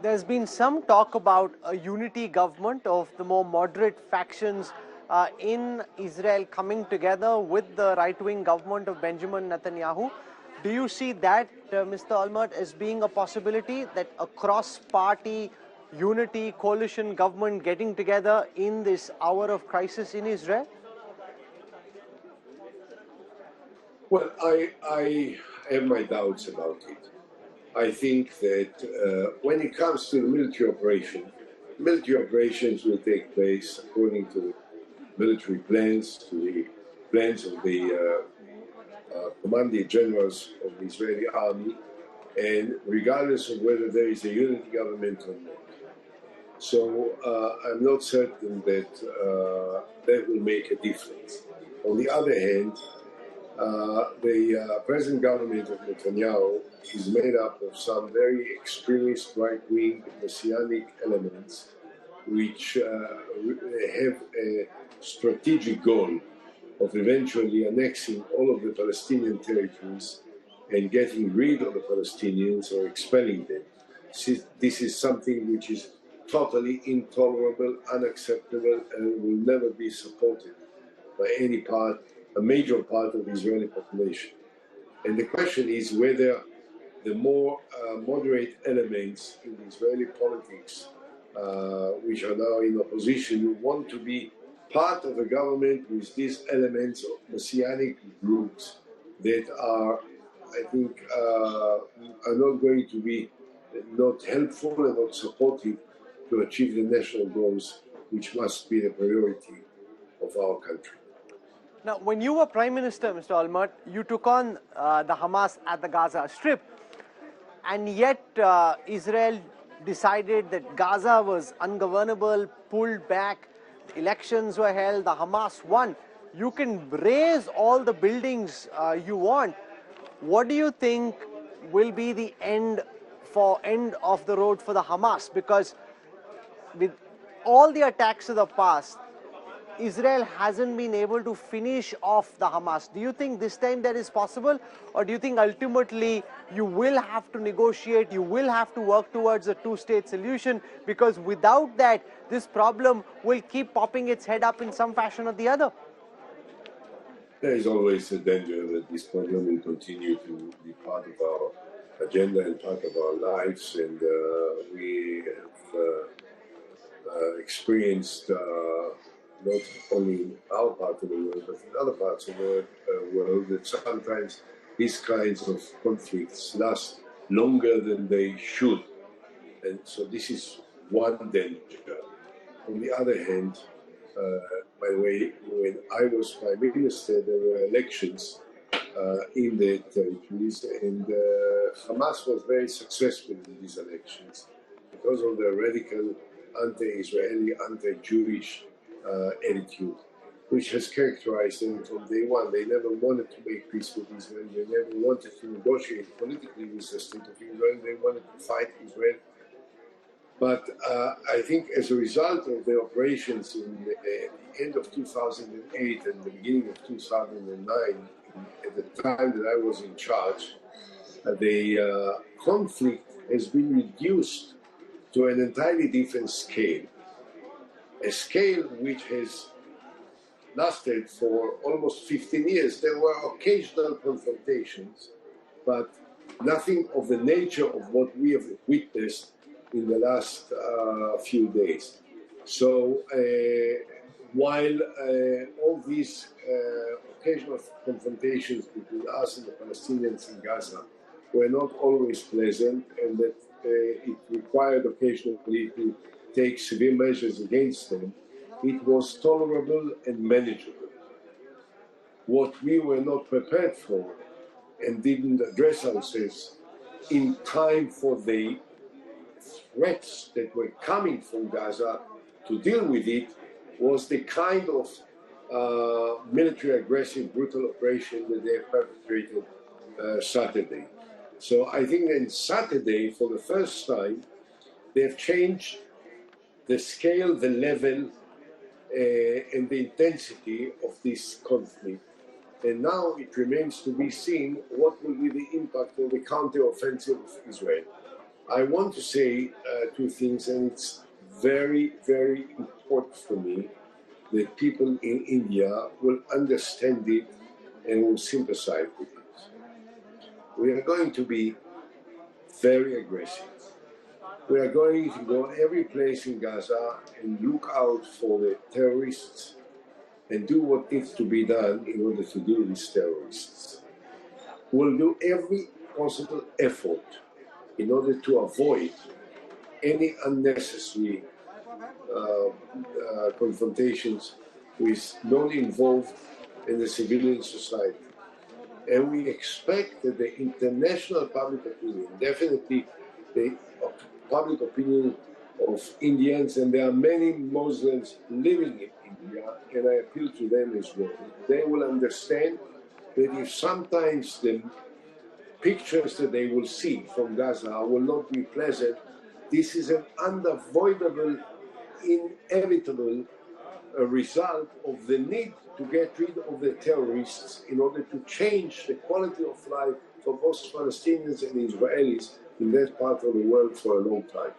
There's been some talk about a unity government of the more moderate factions in Israel coming together with the right-wing government of Benjamin Netanyahu. Do you see that, Mr. Olmert, as being a possibility, that a cross-party unity coalition government getting together in this hour of crisis in Israel? Well, I have my doubts about it. I think that when it comes to the military operations will take place according to the military plans, to the plans of the commanding generals of the Israeli army, and regardless of whether there is a unity government or not. So I'm not certain that that will make a difference. On the other hand, the present government of Netanyahu is made up of some very extremist right-wing messianic elements which have a strategic goal of eventually annexing all of the Palestinian territories and getting rid of the Palestinians or expelling them. This is something which is totally intolerable, unacceptable, and will never be supported by any part, a major part of the Israeli population. And the question is whether the more moderate elements in the Israeli politics, which are now in opposition, want to be part of a government with these elements of messianic groups that are, I think, are not going to be not helpful and not supportive to achieve the national goals, which must be the priority of our country. Now, when you were Prime Minister, Mr. Olmert, you took on the Hamas at the Gaza Strip, and yet Israel decided that Gaza was ungovernable, pulled back, the elections were held, the Hamas won. You can raise all the buildings you want. What do you think will be the end of the road for the Hamas? Because with all the attacks of the past, Israel hasn't been able to finish off the Hamas. Do you think this time that is possible? Or do you think ultimately you will have to negotiate, you will have to work towards a two-state solution? Because without that, this problem will keep popping its head up in some fashion or the other. There is always a danger that this problem will continue to be part of our agenda and part of our lives. And we have experienced not only in our part of the world, but in other parts of the world, that sometimes these kinds of conflicts last longer than they should. And so this is one danger. On the other hand, by the way, when I was Prime Minister, there were elections in the territories, and Hamas was very successful in these elections because of the radical anti-Israeli, anti-Jewish attitude, which has characterized them from day one. They never wanted to make peace with Israel. They never wanted to negotiate politically with the state of Israel. They wanted to fight Israel. But I think as a result of the operations in the end of 2008 and the beginning of 2009, at the time that I was in charge, the conflict has been reduced to an entirely different scale. A scale which has lasted for almost 15 years. There were occasional confrontations, but nothing of the nature of what we have witnessed in the last few days. So while all these occasional confrontations between us and the Palestinians in Gaza were not always pleasant, and that it required occasionally to take severe measures against them, it was tolerable and manageable. What we were not prepared for and didn't address ourselves in time for the threats that were coming from Gaza to deal with it was the kind of military aggressive brutal operation that they perpetrated Saturday. So I think that Saturday, for the first time, they've changed the scale, the level, and the intensity of this conflict. And now it remains to be seen what will be the impact of the counter-offensive of Israel. I want to say two things, and it's very, very important for me that people in India will understand it and will sympathize with it. We are going to be very aggressive. We are going to go every place in Gaza and look out for the terrorists and do what needs to be done in order to deal with terrorists. We'll do every possible effort in order to avoid any unnecessary confrontations with non-involved in the civilian society. And we expect that the international public opinion, definitely the public opinion of Indians, and there are many Muslims living in India, and I appeal to them as well, they will understand that if sometimes the pictures that they will see from Gaza will not be pleasant, this is an unavoidable, inevitable result of the need to get rid of the terrorists in order to change the quality of life for both Palestinians and Israelis in that part of the world for a long time.